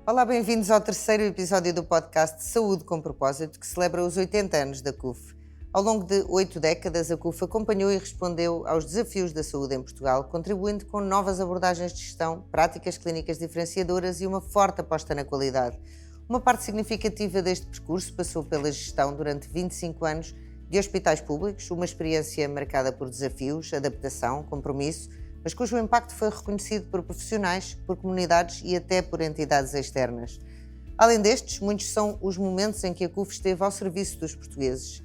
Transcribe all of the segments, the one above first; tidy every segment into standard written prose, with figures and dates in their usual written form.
Olá, bem-vindos ao terceiro episódio do podcast Saúde com Propósito, que celebra os 80 anos da CUF. Ao longo de 8 décadas, a CUF acompanhou e respondeu aos desafios da saúde em Portugal, contribuindo com novas abordagens de gestão, práticas clínicas diferenciadoras e uma forte aposta na qualidade. Uma parte significativa deste percurso passou pela gestão durante 25 anos de hospitais públicos, uma experiência marcada por desafios, adaptação, compromisso, mas cujo impacto foi reconhecido por profissionais, por comunidades e até por entidades externas. Além destes, muitos são os momentos em que a CUF esteve ao serviço dos portugueses.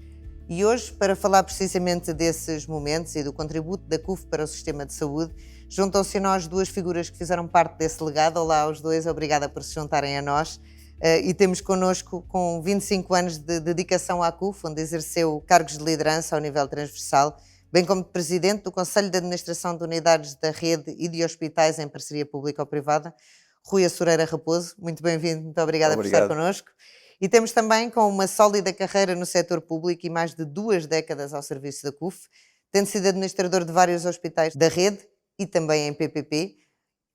E hoje, para falar precisamente desses momentos e do contributo da CUF para o sistema de saúde, juntam-se a nós duas figuras que fizeram parte desse legado. Olá aos dois, obrigada por se juntarem a nós. E temos connosco, com 25 anos de dedicação à CUF, onde exerceu cargos de liderança ao nível transversal, bem como Presidente do Conselho de Administração de Unidades da Rede e de Hospitais em Parceria Pública-Privada, Rui Assureira Raposo. Muito bem-vindo, muito obrigada por estar connosco. E temos também com uma sólida carreira no setor público e mais de 2 décadas ao serviço da CUF, tendo sido administrador de vários hospitais da rede e também em PPP,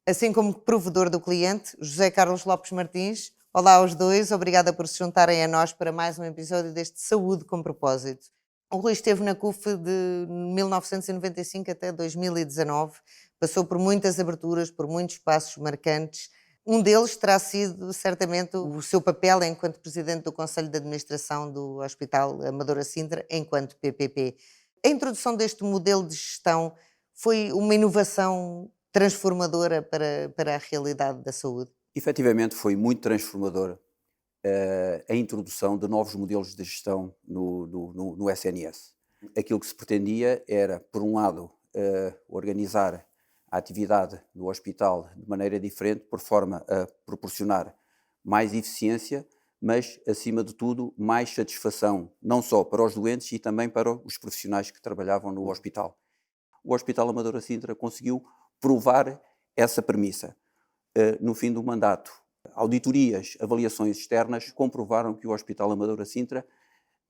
assim como provedor do cliente, José Carlos Lopes Martins. Olá aos dois, obrigada por se juntarem a nós para mais um episódio deste Saúde com Propósito. O Rui esteve na CUF de 1995 até 2019, passou por muitas aberturas, por muitos passos marcantes. Um deles terá sido, certamente, o seu papel enquanto Presidente do Conselho de Administração do Hospital Amadora Sintra, enquanto PPP. A introdução deste modelo de gestão foi uma inovação transformadora para a realidade da saúde? Efetivamente foi muito transformadora a introdução de novos modelos de gestão no SNS. Aquilo que se pretendia era, por um lado, organizar a atividade do hospital de maneira diferente, por forma a proporcionar mais eficiência, mas, acima de tudo, mais satisfação, não só para os doentes e também para os profissionais que trabalhavam no hospital. O Hospital Amadora Sintra conseguiu provar essa premissa. No fim do mandato, auditorias, avaliações externas comprovaram que o Hospital Amadora Sintra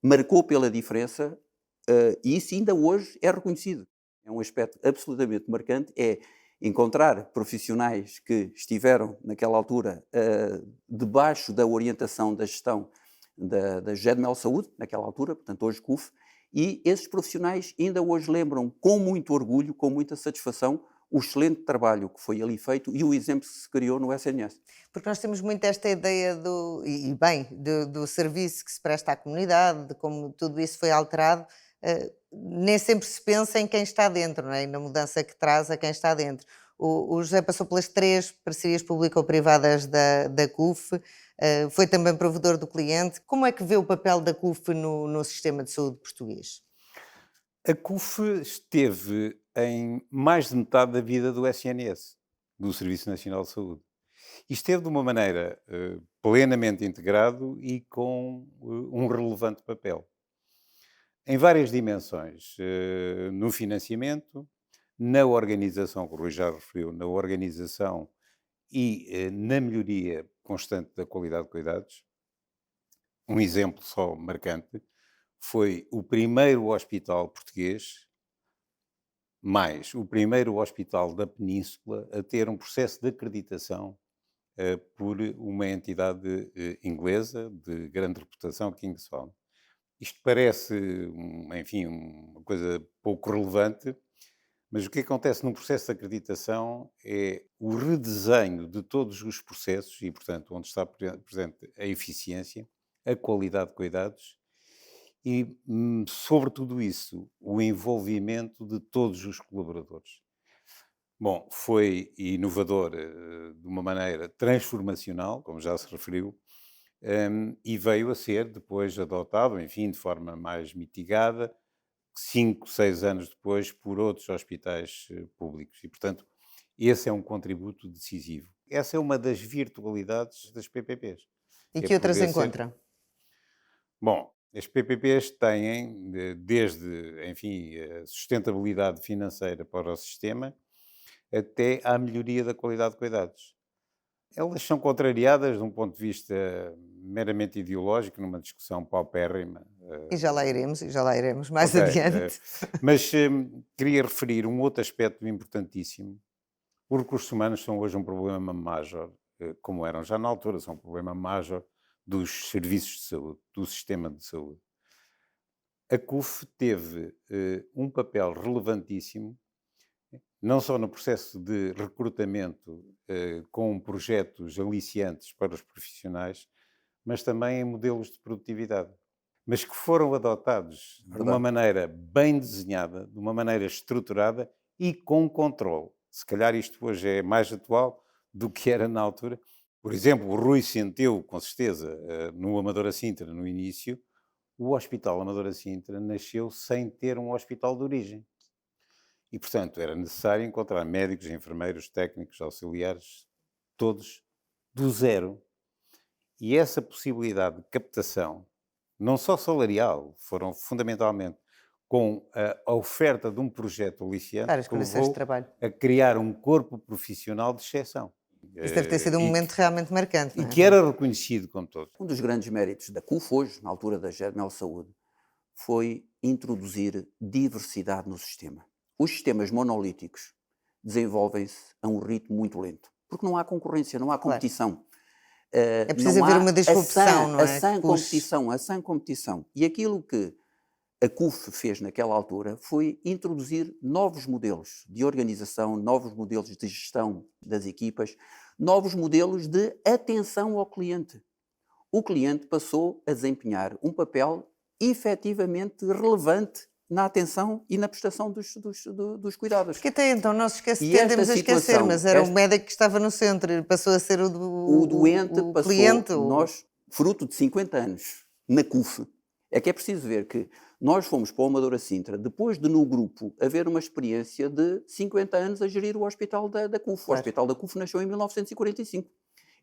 marcou pela diferença e isso ainda hoje é reconhecido. É um aspecto absolutamente marcante, é encontrar profissionais que estiveram naquela altura debaixo da orientação da gestão da GEDMEL Saúde, naquela altura, portanto hoje CUF, e esses profissionais ainda hoje lembram com muito orgulho, com muita satisfação, o excelente trabalho que foi ali feito e o exemplo que se criou no SNS. Porque nós temos muito esta ideia do serviço que se presta à comunidade, de como tudo isso foi alterado, nem sempre se pensa em quem está dentro, não é? E na mudança que traz a quem está dentro. O José passou pelas 3 parcerias público-privadas da CUF, foi também provedor do cliente. Como é que vê o papel da CUF no sistema de saúde português? A CUF esteve em mais de metade da vida do SNS, do Serviço Nacional de Saúde. E esteve de uma maneira plenamente integrado e com um relevante papel. Em várias dimensões, no financiamento, na organização, que o Rui já referiu, na organização e na melhoria constante da qualidade de cuidados. Um exemplo só marcante foi o primeiro hospital português, mais o primeiro hospital da Península a ter um processo de acreditação por uma entidade inglesa de grande reputação, Kingsford. Isto parece, enfim, uma coisa pouco relevante, mas o que acontece num processo de acreditação é o redesenho de todos os processos e, portanto, onde está presente a eficiência, a qualidade de cuidados e, sobre tudo isso, o envolvimento de todos os colaboradores. Bom, foi inovador de uma maneira transformacional, como já se referiu, e veio a ser depois adotado, enfim, de forma mais mitigada, 5, 6 anos depois, por outros hospitais públicos. E, portanto, esse é um contributo decisivo. Essa é uma das virtualidades das PPPs. E que outras encontra? Bom, as PPPs têm, desde, enfim, a sustentabilidade financeira para o sistema, até à melhoria da qualidade de cuidados. Elas são contrariadas de um ponto de vista meramente ideológico, numa discussão paupérrima. E já lá iremos mais adiante. Mas queria referir um outro aspecto importantíssimo. Os recursos humanos são hoje um problema major como eram já na altura, são um problema major dos serviços de saúde, do sistema de saúde. A CUF teve um papel relevantíssimo, não só no processo de recrutamento com projetos aliciantes para os profissionais, mas também em modelos de produtividade, mas que foram adotados de uma maneira bem desenhada, de uma maneira estruturada e com controle. Se calhar isto hoje é mais atual do que era na altura. Por exemplo, o Rui sentiu, com certeza, no Amadora Sintra, no início, o Hospital Amadora Sintra nasceu sem ter um hospital de origem. E, portanto, era necessário encontrar médicos, enfermeiros, técnicos, auxiliares, todos do zero. E essa possibilidade de captação, não só salarial, foram fundamentalmente com a oferta de um projeto aliciante Claro, as que condições de levou trabalho. a criar um corpo profissional de exceção. Isso deve ter sido um momento realmente marcante, não E é? que era reconhecido como todos. Um dos grandes méritos da CUF hoje, na altura da Germel Saúde, foi introduzir diversidade no sistema. Os sistemas monolíticos desenvolvem-se a um ritmo muito lento, porque não há concorrência, não há competição. É preciso haver uma disrupção, não é? A sã competição. E aquilo que a CUF fez naquela altura foi introduzir novos modelos de organização, novos modelos de gestão das equipas, novos modelos de atenção ao cliente. O cliente passou a desempenhar um papel efetivamente relevante na atenção e na prestação dos cuidados. Porque até então nós E tendemos esta a esquecer, situação, mas era o médico que estava no centro e passou a ser o doente o passou, cliente. nós, fruto de 50 anos na CUF, é que é preciso ver que nós fomos para o Amadora Sintra depois de no grupo haver uma experiência de 50 anos a gerir o hospital da CUF. Claro. O hospital da CUF nasceu em 1945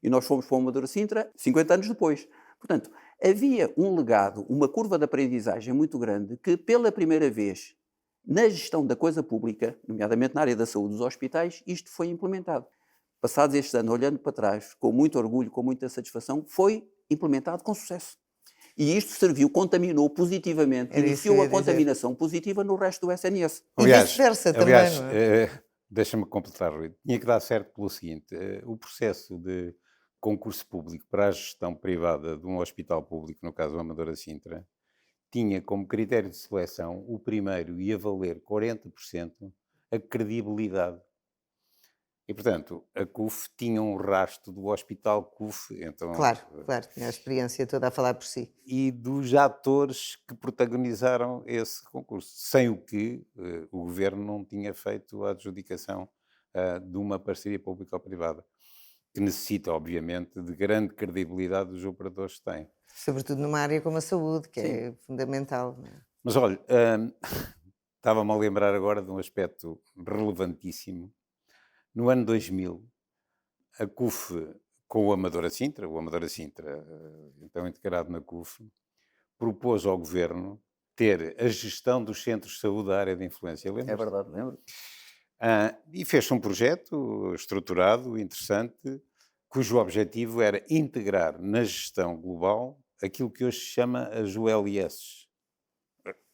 e nós fomos para o Amadora Sintra 50 anos depois. Portanto, havia um legado, uma curva de aprendizagem muito grande que pela primeira vez na gestão da coisa pública, nomeadamente na área da saúde dos hospitais, isto foi implementado. Passados estes anos, olhando para trás, com muito orgulho, com muita satisfação, foi implementado com sucesso. E isto serviu, contaminou positivamente, iniciou a contaminação positiva no resto do SNS. E vice-versa também, não é? Deixa-me completar, Rui. Tinha que dar certo pelo seguinte, o processo de concurso público para a gestão privada de um hospital público, no caso o Amadora Sintra, tinha como critério de seleção o primeiro ia valer 40% a credibilidade. E, portanto, a CUF tinha um rastro do Hospital CUF, então, Claro, tinha a experiência toda a falar por si. e dos atores que protagonizaram esse concurso, sem o que o governo não tinha feito a adjudicação de uma parceria público-privada, que necessita, obviamente, de grande credibilidade dos operadores que têm. Sobretudo numa área como a saúde, que é fundamental. Não é? Mas olha, estava-me a lembrar agora de um aspecto relevantíssimo. No ano 2000, a CUF, com o Amadora Sintra, então integrado na CUF, propôs ao governo ter a gestão dos centros de saúde da área de influência. É verdade, lembro. E fez-se um projeto estruturado, interessante, cujo objetivo era integrar na gestão global aquilo que hoje se chama as ULS,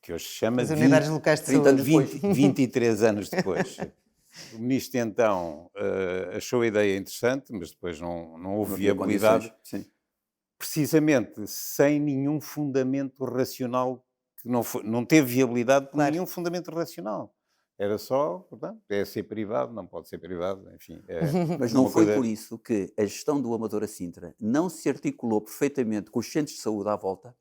que hoje se chama As Unidades Locais de Saúde. 23 anos depois. O ministro, então, achou a ideia interessante, mas depois não houve viabilidade, precisamente sem nenhum fundamento racional, que não teve viabilidade por nenhum fundamento racional. Era só, portanto, é ser privado, não pode ser privado, enfim. Mas não foi por isso que a gestão do Amadora Sintra não se articulou perfeitamente com os centros de saúde à volta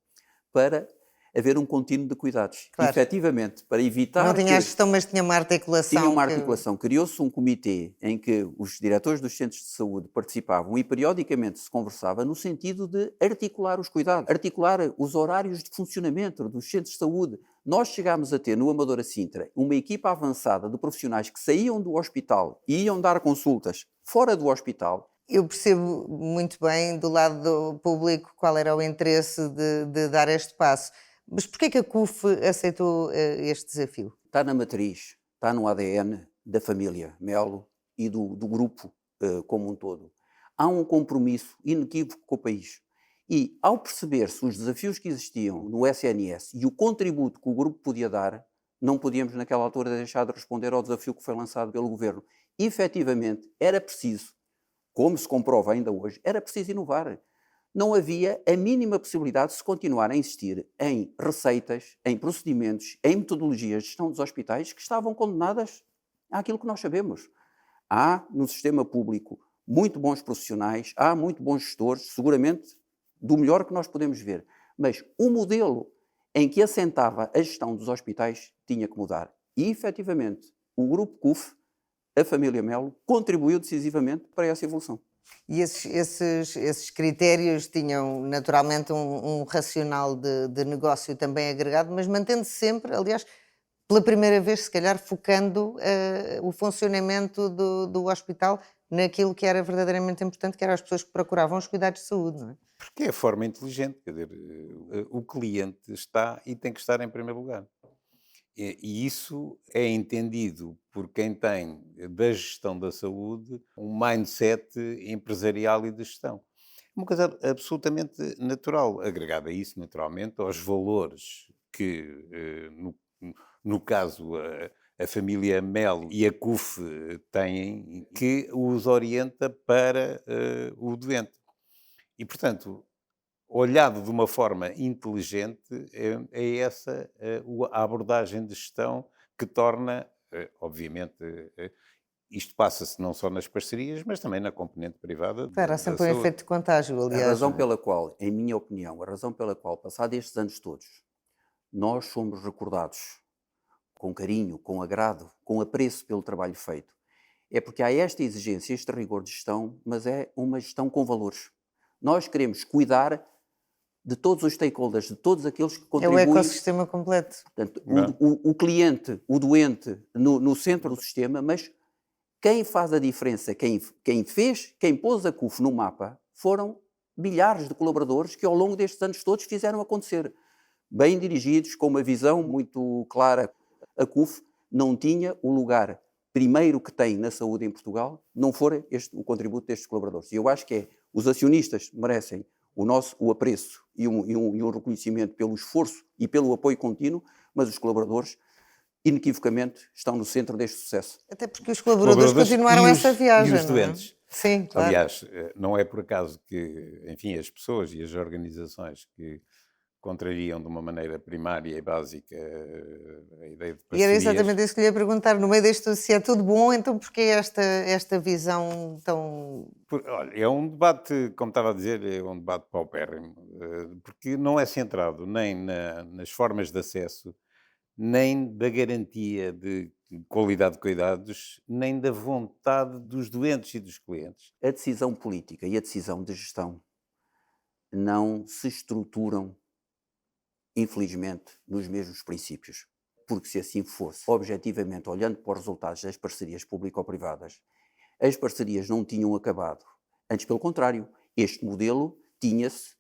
para haver um contínuo de cuidados. Claro. Efetivamente, para evitar... Não tinha a gestão, mas tinha uma articulação. Tinha uma articulação. Criou-se um comitê em que os diretores dos centros de saúde participavam e periodicamente se conversava no sentido de articular os cuidados, articular os horários de funcionamento dos centros de saúde. Nós chegámos a ter no Amadora Sintra uma equipa avançada de profissionais que saíam do hospital e iam dar consultas fora do hospital. Eu percebo muito bem do lado do público qual era o interesse de dar este passo. Mas porquê que a CUF aceitou este desafio? Está na matriz, está no ADN da família Melo e do grupo como um todo. Há um compromisso inequívoco com o país. E, ao perceber-se os desafios que existiam no SNS e o contributo que o grupo podia dar, não podíamos, naquela altura, deixar de responder ao desafio que foi lançado pelo governo. E, efetivamente, era preciso como se comprova ainda hoje, era preciso inovar. Não havia a mínima possibilidade de se continuar a insistir em receitas, em procedimentos, em metodologias de gestão dos hospitais que estavam condenadas àquilo que nós sabemos. Há no sistema público muito bons profissionais, há muito bons gestores, seguramente do melhor que nós podemos ver. Mas o modelo em que assentava a gestão dos hospitais tinha que mudar. E, efetivamente, o Grupo CUF, a família Melo, contribuiu decisivamente para essa evolução. E esses critérios tinham naturalmente um racional de negócio também agregado, mas mantendo-se sempre, aliás, pela primeira vez, se calhar, focando o funcionamento do hospital naquilo que era verdadeiramente importante, que eram as pessoas que procuravam os cuidados de saúde, não é? Porque é a forma inteligente, quer dizer, o cliente está e tem que estar em primeiro lugar. E isso é entendido por quem tem da gestão da saúde um mindset empresarial e de gestão. Uma coisa absolutamente natural, agregada a isso, naturalmente, aos valores que, no caso, a família Melo e a CUF têm, que os orienta para o doente. E, portanto, olhado de uma forma inteligente, é essa a abordagem de gestão que torna, obviamente, isto passa-se não só nas parcerias, mas também na componente privada Claro, há da sempre um saúde. efeito de contágio, A aliás. razão não é? pela qual, em minha opinião, a razão pela qual, passados estes anos todos, nós somos recordados com carinho, com agrado, com apreço pelo trabalho feito, é porque há esta exigência, este rigor de gestão, mas é uma gestão com valores. Nós queremos cuidar de todos os stakeholders, de todos aqueles que É o contribuem. ecossistema completo. Portanto, Não. o cliente, o doente, no centro do sistema, mas quem faz a diferença, quem pôs a CUF no mapa, foram milhares de colaboradores que ao longo destes anos todos fizeram acontecer. Bem dirigidos, com uma visão muito clara. A CUF não tinha o lugar primeiro que tem na saúde em Portugal, não for o contributo destes colaboradores. E eu acho que os acionistas merecem o apreço e um reconhecimento pelo esforço e pelo apoio contínuo, mas os colaboradores, inequivocamente, estão no centro deste sucesso. Até porque os colaboradores continuaram essa viagem, e os não é? doentes. Sim, claro. Aliás, não é por acaso que, enfim, as pessoas e as organizações que contrariam de uma maneira primária e básica a ideia de E era parcerias... exatamente isso que lhe ia perguntar. No meio disto, se é tudo bom, então porquê esta visão tão... Olha, é um debate, como estava a dizer, é um debate paupérrimo, porque não é centrado nem nas formas de acesso, nem da garantia de qualidade de cuidados, nem da vontade dos doentes e dos clientes. A decisão política e a decisão de gestão não se estruturam, infelizmente, nos mesmos princípios. Porque se assim fosse, objetivamente, olhando para os resultados das parcerias público-privadas, as parcerias não tinham acabado. Antes, pelo contrário, este modelo tinha-se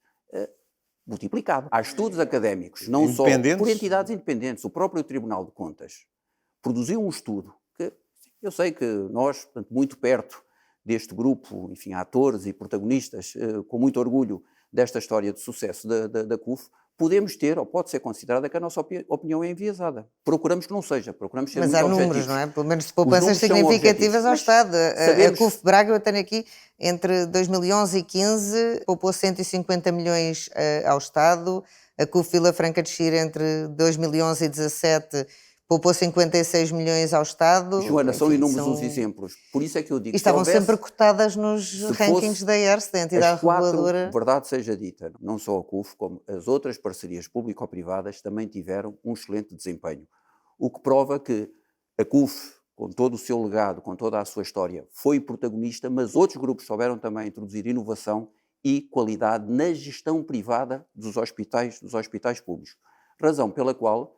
multiplicado. Há estudos académicos, não só por entidades independentes. O próprio Tribunal de Contas produziu um estudo que eu sei que nós, portanto, muito perto deste grupo, enfim, atores e protagonistas, com muito orgulho desta história de sucesso da CUF, podemos ter, ou pode ser considerada, que a nossa opinião é enviesada. Procuramos que não seja, procuramos ser Mas muito há números, objetivos. não é? Pelo menos de poupanças Os números são significativas ao objetivos, Estado. sabemos... A CUF Braga, eu tenho aqui, entre 2011 e 2015, poupou 150 milhões ao Estado. A CUF Vila Franca de Xira, entre 2011 e 2017, poupou 56 milhões ao Estado. Joana, são Enfim, inúmeros os exemplos. Por isso é que eu digo... E estavam sempre cotadas nos rankings da ERS, da entidade reguladora. Verdade seja dita, não só a CUF, como as outras parcerias público-privadas também tiveram um excelente desempenho. O que prova que a CUF, com todo o seu legado, com toda a sua história, foi protagonista, mas outros grupos souberam também introduzir inovação e qualidade na gestão privada dos hospitais públicos. Razão pela qual,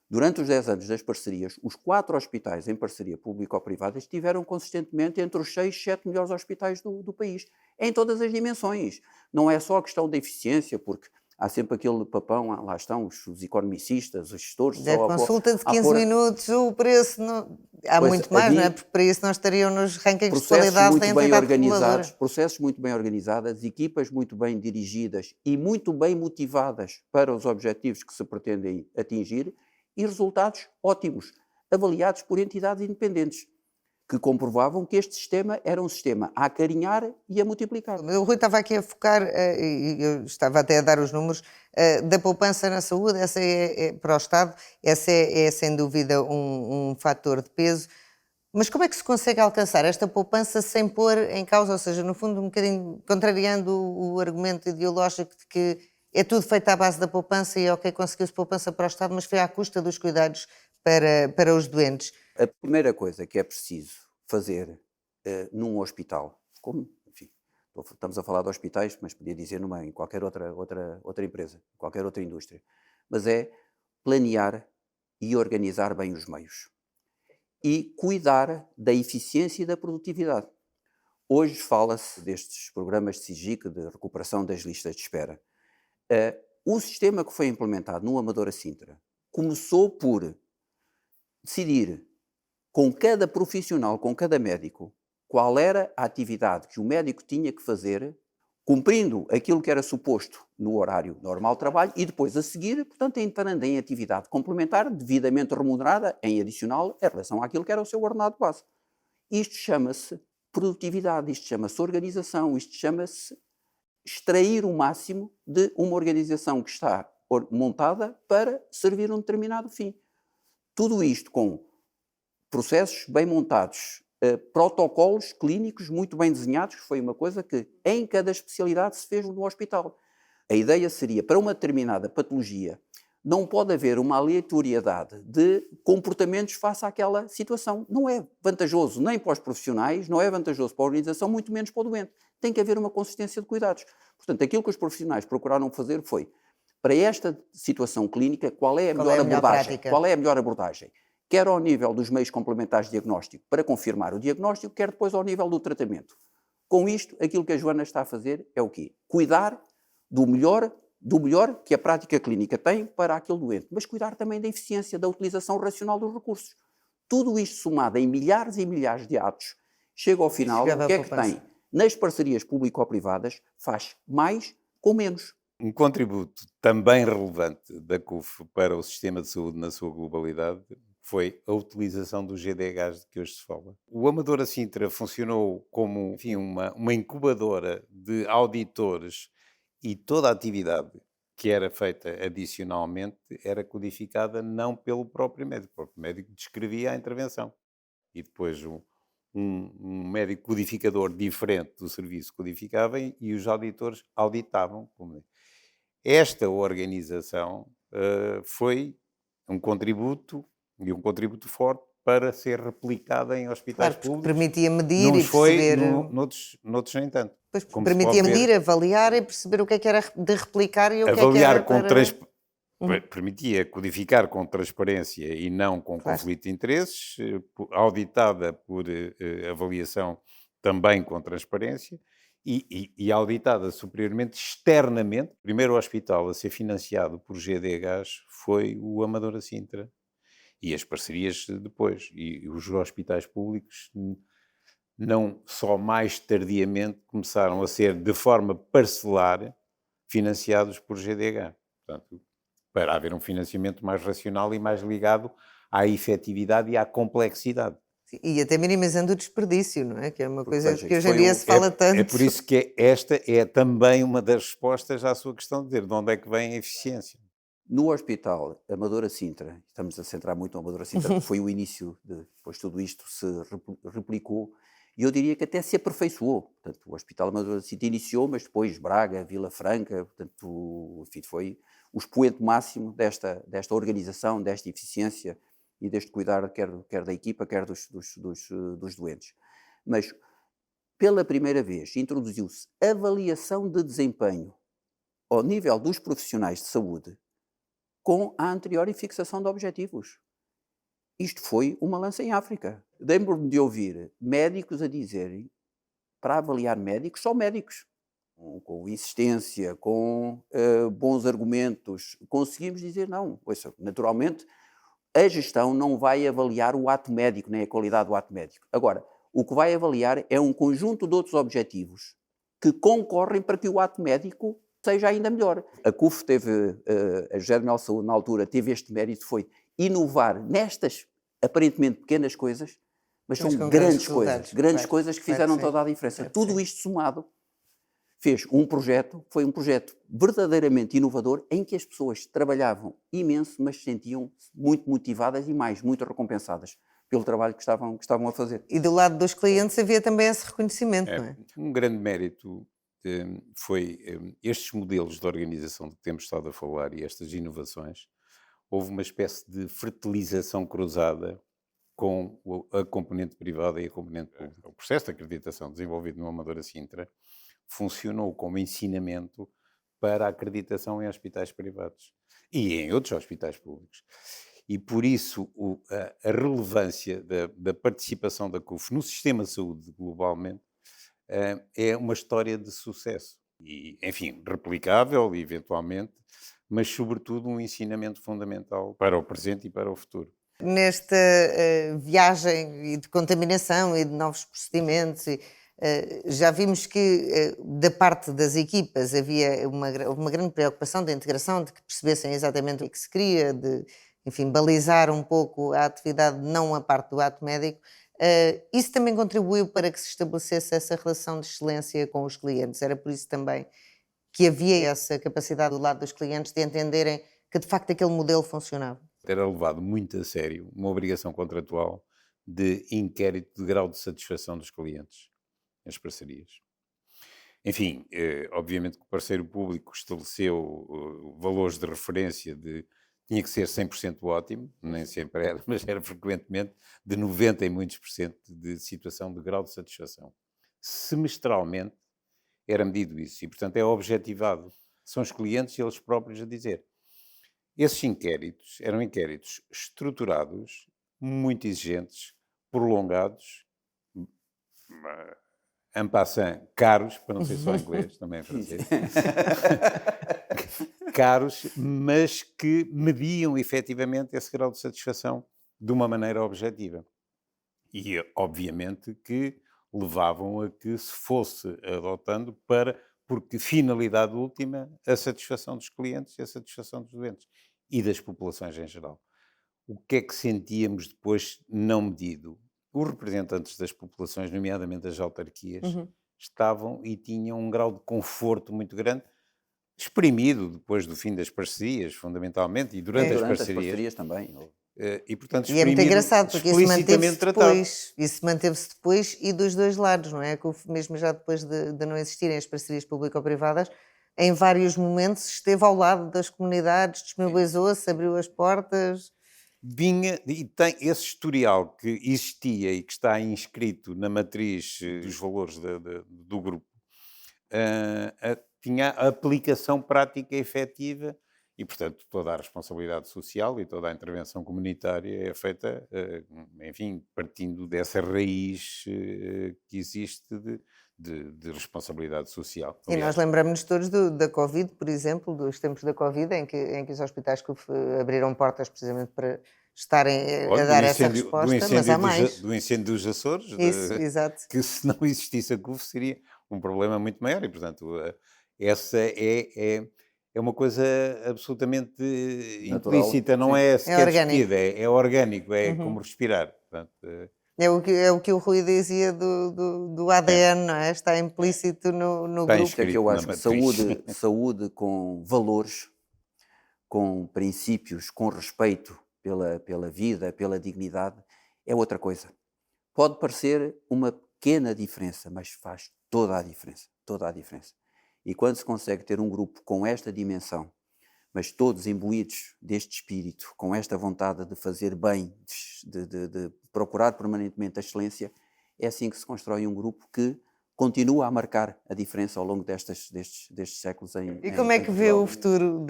durante os 10 anos das parcerias, os 4 hospitais em parceria público-privada estiveram consistentemente entre os 6, 7 melhores hospitais do país, em todas as dimensões. Não é só a questão da eficiência, porque há sempre aquele papão, lá estão os economicistas, os gestores... Da consulta de 15 minutos, o preço... Há Pois, muito mais, não é? Porque para isso não estariam nos rankings de qualidade da entidade reguladora. Processos muito bem organizados, equipas muito bem dirigidas e muito bem motivadas para os objetivos que se pretendem atingir, e resultados ótimos, avaliados por entidades independentes. que comprovavam que este sistema era um sistema a acarinhar e a multiplicar. O Rui estava aqui a focar, e eu estava até a dar os números, da poupança na saúde, essa para o Estado, essa é sem dúvida um fator de peso. Mas como é que se consegue alcançar esta poupança sem pôr em causa, ou seja, no fundo um bocadinho contrariando o argumento ideológico de que é tudo feito à base da poupança e ok, conseguiu-se poupança para o Estado, mas foi à custa dos cuidados para os doentes. A primeira coisa que é preciso fazer num hospital, como, enfim, estamos a falar de hospitais, mas podia dizer em qualquer outra empresa, qualquer outra indústria, mas é planear e organizar bem os meios e cuidar da eficiência e da produtividade. Hoje fala-se destes programas de SIGIC, de recuperação das listas de espera. O sistema que foi implementado no Amadora Sintra começou por decidir com cada profissional, com cada médico, qual era a atividade que o médico tinha que fazer, cumprindo aquilo que era suposto no horário normal de trabalho e depois a seguir, portanto, entrando em atividade complementar, devidamente remunerada, em adicional, em relação àquilo que era o seu ordenado base. Isto chama-se produtividade, isto chama-se organização, isto chama-se extrair o máximo de uma organização que está montada para servir um determinado fim. Tudo isto com processos bem montados, protocolos clínicos muito bem desenhados, que foi uma coisa que em cada especialidade se fez no hospital. A ideia seria, para uma determinada patologia, não pode haver uma aleatoriedade de comportamentos face àquela situação. Não é vantajoso nem para os profissionais, não é vantajoso para a organização, muito menos para o doente. Tem que haver uma consistência de cuidados. Portanto, aquilo que os profissionais procuraram fazer foi, para esta situação clínica, qual é a melhor abordagem? Prática? Qual é a melhor abordagem? Quer ao nível dos meios complementares de diagnóstico, para confirmar o diagnóstico, quer depois ao nível do tratamento. Com isto, aquilo que a Joana está a fazer é o quê? Cuidar do melhor que a prática clínica tem para aquele doente, mas cuidar também da eficiência, da utilização racional dos recursos. Tudo isto somado em milhares e milhares de atos, chega ao final, o que é que tem? Nas parcerias público-privadas, faz mais com menos. Um contributo também relevante da CUF para o sistema de saúde na sua globalidade foi a utilização dos GDHs de que hoje se fala. O Amadora Sintra funcionou como, enfim, uma incubadora de auditores e toda a atividade que era feita adicionalmente era codificada não pelo próprio médico. O próprio médico descrevia a intervenção. E depois um médico codificador diferente do serviço codificava e os auditores auditavam. Esta organização foi um contributo e um contributo forte para ser replicada em hospitais públicos. Permitia medir não e perceber... noutros nem tanto. Pois, permitia medir, avaliar e perceber o que é que era de replicar e o que é que avaliar era com para... permitia codificar com transparência e não com conflito de interesses, auditada por avaliação também com transparência e auditada superiormente externamente. O primeiro hospital a ser financiado por GDHs foi o Amadora Sintra e as parcerias depois. E os hospitais públicos não só mais tardiamente começaram a ser de forma parcelar financiados por GDH. Portanto, para haver um financiamento mais racional e mais ligado à efetividade e à complexidade. E até minimizando o desperdício, não é? Que é uma coisa que hoje em dia se fala tanto. É por isso que esta é também uma das respostas à sua questão de dizer de onde é que vem a eficiência. No hospital Amadora Sintra, estamos a centrar muito no Amadora Sintra, foi o início, depois tudo isto se replicou, e eu diria que até se aperfeiçoou. Portanto, o Hospital Amadora Sintra iniciou, mas depois Braga, Vila Franca, portanto, enfim, foi o expoente máximo desta organização, desta eficiência e deste cuidar quer da equipa, quer dos doentes. Mas, pela primeira vez, introduziu-se avaliação de desempenho ao nível dos profissionais de saúde com a anterior fixação de objetivos. Isto foi uma lança em África. Lembro-me de ouvir médicos a dizerem, para avaliar médicos, só médicos, com insistência, com bons argumentos, conseguimos dizer não. Ouça, naturalmente, a gestão não vai avaliar o ato médico, nem a qualidade do ato médico. Agora, o que vai avaliar é um conjunto de outros objetivos que concorrem para que o ato médico seja ainda melhor. A CUF teve, a José de Mel Saúde na altura, teve este mérito, foi inovar nestas aparentemente pequenas coisas, Mas Mas são com grandes grandes coisas, resultados, grandes claro, coisas que claro que fizeram sim, toda a diferença. claro que Tudo sim. isto somado fez um projeto, foi um projeto verdadeiramente inovador, em que as pessoas trabalhavam imenso, mas sentiam-se muito motivadas e mais, muito recompensadas pelo trabalho que estavam a fazer. E do lado dos clientes havia também esse reconhecimento, não é? Um grande mérito foi estes modelos de organização de que temos estado a falar e estas inovações. Houve uma espécie de fertilização cruzada com a componente privada e a componente pública. O processo de acreditação desenvolvido no Amadora Sintra funcionou como ensinamento para a acreditação em hospitais privados e em outros hospitais públicos. E por isso a relevância da participação da CUF no sistema de saúde globalmente é uma história de sucesso. E, enfim, replicável, eventualmente, mas sobretudo um ensinamento fundamental para o presente e para o futuro. Nesta viagem de contaminação e de novos procedimentos, já vimos que da parte das equipas havia uma grande preocupação da integração, de que percebessem exatamente o que se queria, de, enfim, balizar um pouco a atividade, não a parte do ato médico. Isso também contribuiu para que se estabelecesse essa relação de excelência com os clientes. Era por isso também que havia essa capacidade do lado dos clientes de entenderem que de facto aquele modelo funcionava. Era levado muito a sério uma obrigação contratual de inquérito de grau de satisfação dos clientes, as parcerias. Enfim, obviamente que o parceiro público estabeleceu valores de referência tinha que ser 100% ótimo, nem sempre era, mas era frequentemente de 90% e muitos por cento de situação de grau de satisfação. Semestralmente era medido isso e, portanto, é objetivado. São os clientes eles próprios a dizer. Esses inquéritos eram inquéritos estruturados, muito exigentes, prolongados, en passant, caros, para não ser só inglês, também em francês, caros, mas que mediam efetivamente esse grau de satisfação de uma maneira objetiva. E, obviamente, que levavam a que se fosse adotando porque finalidade última, a satisfação dos clientes e a satisfação dos doentes e das populações em geral. O que é que sentíamos depois não medido? Os representantes das populações, nomeadamente as autarquias, estavam e tinham um grau de conforto muito grande, exprimido depois do fim das parcerias, fundamentalmente, e durante as Durante as parcerias. parcerias também. E, portanto, E é muito exprimido, engraçado, porque isso explicitamente manteve-se tratado. depois. Isso manteve-se depois e dos dois lados, não é? Que mesmo já depois de não existirem as parcerias público-privadas, em vários momentos esteve ao lado das comunidades, disponibilizou-se, abriu as portas. Vinha e tem esse historial que existia e que está inscrito na matriz dos valores do grupo, tinha a aplicação prática efetiva e, portanto, toda a responsabilidade social e toda a intervenção comunitária é feita, enfim, partindo dessa raiz que existe de responsabilidade social. E nós lembramos-nos todos da Covid, por exemplo, dos tempos da Covid, em que os hospitais abriram portas precisamente para estarem a dar essa resposta, mas há mais. Do incêndio dos Açores, Isso, exato. que se não existisse a CUF seria um problema muito maior e, portanto, essa é uma coisa absolutamente Natural, implícita, não sim. é sequer orgânico. discutida, é orgânico, é como respirar. Portanto, É o que o Rui dizia do ADN, não é? Está implícito no Está grupo. Isso é que eu escrito na acho que matriz. saúde com valores, com princípios, com respeito pela vida, pela dignidade, é outra coisa. Pode parecer uma pequena diferença, mas faz toda a diferença, toda a diferença. E quando se consegue ter um grupo com esta dimensão, mas todos imbuídos deste espírito, com esta vontade de fazer bem, de procurar permanentemente a excelência, é assim que se constrói um grupo que continua a marcar a diferença ao longo destes séculos. E como é que vê Portugal. o futuro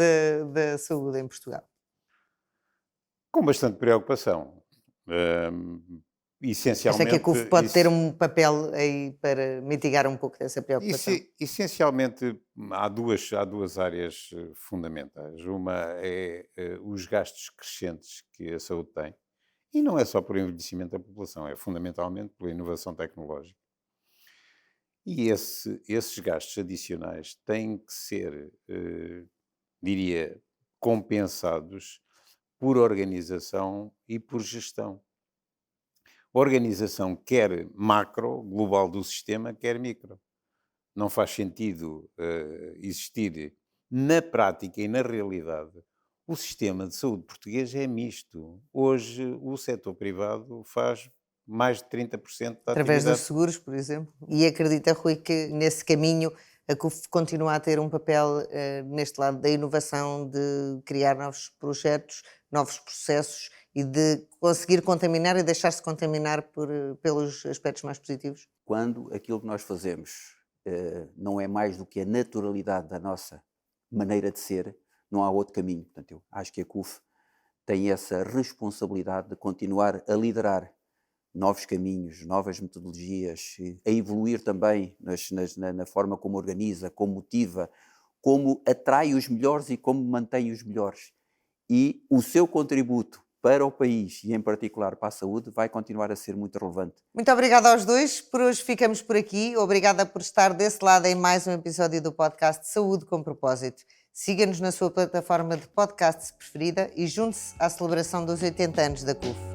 da saúde em Portugal? Com bastante preocupação. Acha Essencialmente... que a CUF pode ter um papel aí para mitigar um pouco dessa preocupação? Essencialmente, há duas áreas fundamentais. Uma é os gastos crescentes que a saúde tem. E não é só por envelhecimento da população, é fundamentalmente pela inovação tecnológica. E esses gastos adicionais têm que ser, diria, compensados por organização e por gestão. organização quer macro, global do sistema, quer micro. Não faz sentido existir na prática e na realidade. O sistema de saúde português é misto. Hoje o setor privado faz mais de 30% da Através dos atividade. seguros, por exemplo. E acredita, Rui, que nesse caminho a CUF continua a ter um papel neste lado da inovação, de criar novos projetos, novos processos e de conseguir contaminar e deixar-se contaminar pelos aspectos mais positivos? Quando aquilo que nós fazemos não é mais do que a naturalidade da nossa maneira de ser, não há outro caminho. Portanto, eu acho que a CUF tem essa responsabilidade de continuar a liderar novos caminhos, novas metodologias, a evoluir também na forma como organiza, como motiva, como atrai os melhores e como mantém os melhores. E o seu contributo para o país e, em particular, para a saúde, vai continuar a ser muito relevante. Muito obrigada aos dois. Por hoje ficamos por aqui. Obrigada por estar desse lado em mais um episódio do podcast Saúde com Propósito. Siga-nos na sua plataforma de podcasts preferida e junte-se à celebração dos 80 anos da CUF.